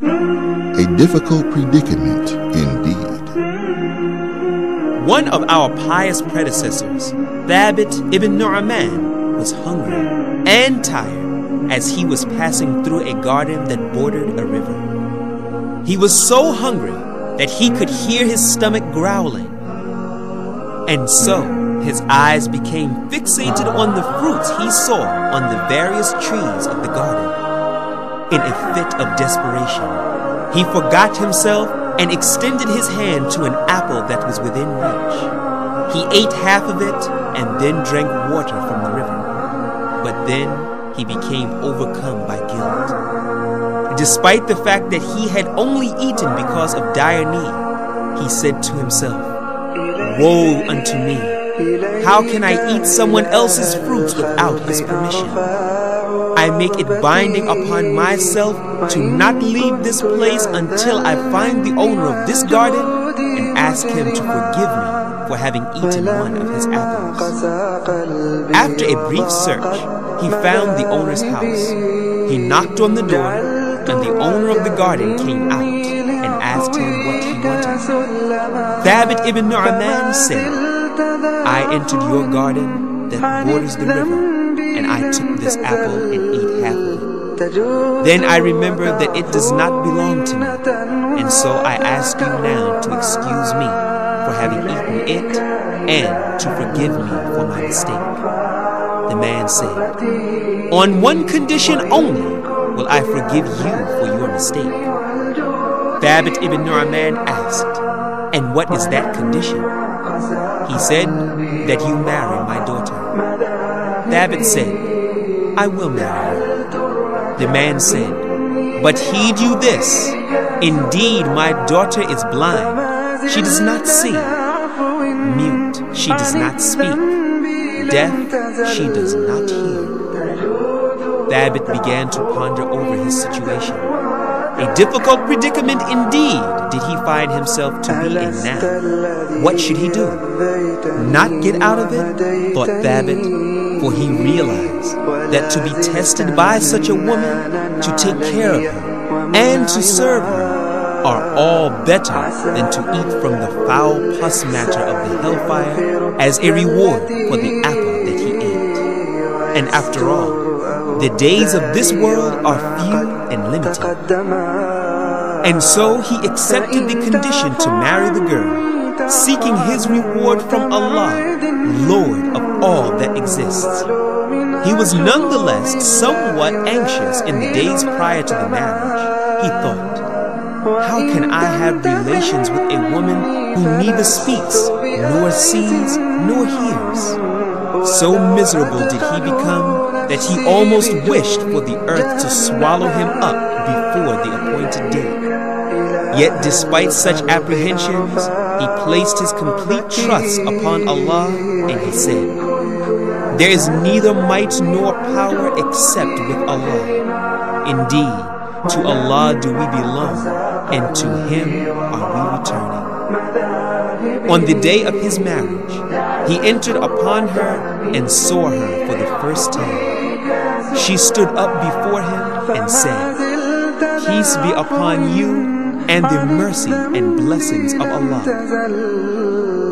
A difficult predicament indeed. One of our pious predecessors, Thabit ibn Nu'man, was hungry and tired as he was passing through a garden that bordered a river. He was so hungry that he could hear his stomach growling. And so his eyes became fixated on the fruits he saw on the various trees of the garden. In a fit of desperation, he forgot himself and extended his hand to an apple that was within reach. He ate half of it and then drank water from the river. But then he became overcome by guilt. Despite the fact that he had only eaten because of dire need, he said to himself, "Woe unto me! How can I eat someone else's fruits without his permission? I make it binding upon myself to not leave this place until I find the owner of this garden and ask him to forgive me for having eaten one of his apples." After a brief search, he found the owner's house. He knocked on the door, and the owner of the garden came out and asked him what he wanted. Thabit ibn Nu'man said, "I entered your garden that borders the river, and I took this apple and ate half of it. Then I remembered that it does not belong to me, and so I ask you now to excuse me for having eaten it and to forgive me for my mistake." The man said, "On one condition only will I forgive you for your mistake." Thabit ibn Nu'man asked, "And what is that condition?" He said, "That you marry my daughter." Thabit said, "I will marry her." The man said, "But heed you this, indeed my daughter is blind, she does not see, mute, she does not speak, deaf, she does not hear." Thabit began to ponder over his situation. A difficult predicament indeed did he find himself to be in now. What should he do? Not get out of it, thought Thabit, for he realized that to be tested by such a woman, to take care of her, and to serve her, are all better than to eat from the foul pus matter of the hellfire as a reward for the apple that he ate. And after all, the days of this world are few and limited. And so he accepted the condition to marry the girl, seeking his reward from Allah, Lord of all that exists. He was nonetheless somewhat anxious in the days prior to the marriage. He thought, "How can I have relations with a woman who neither speaks, nor sees, nor hears?" So miserable did he become that he almost wished for the earth to swallow him up before the appointed day. Yet despite such apprehensions, he placed his complete trust upon Allah, and he said, "There is neither might nor power except with Allah. Indeed, to Allah do we belong, and to Him are we returning." On the day of his marriage, he entered upon her and saw her for the first time. She stood up before him and said, "Peace be upon you and the mercy and blessings of Allah."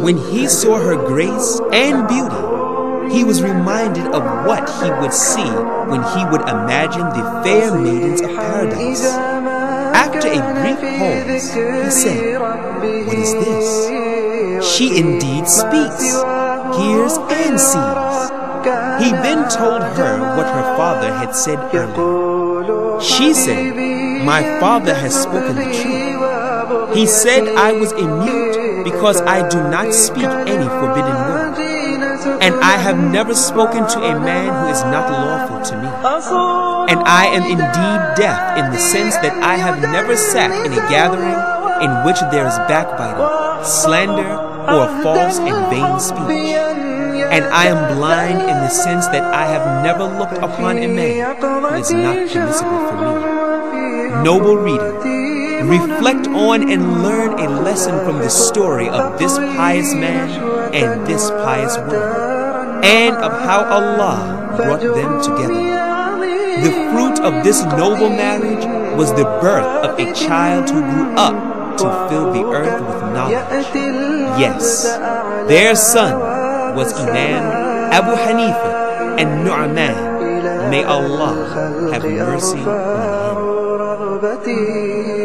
When he saw her grace and beauty, he was reminded of what he would see when he would imagine the fair maidens of paradise. After a brief pause, he said, "What is this? She indeed speaks, hears, and sees." He then told her what her father had said earlier. She said, "My father has spoken the truth. He said I was a mute because I do not speak any forbidden word. And I have never spoken to a man who is not lawful to me. And I am indeed deaf in the sense that I have never sat in a gathering in which there is backbiting, slander, or false and vain speech. And I am blind in the sense that I have never looked upon a man who is not permissible for me." Noble reader, reflect on and learn a lesson from the story of this pious man and this pious woman, and of how Allah brought them together. The fruit of this noble marriage was the birth of a child who grew up to fill the earth with knowledge. Yes, their son was Imam Abu Hanifa and Nu'man. May Allah have mercy on him.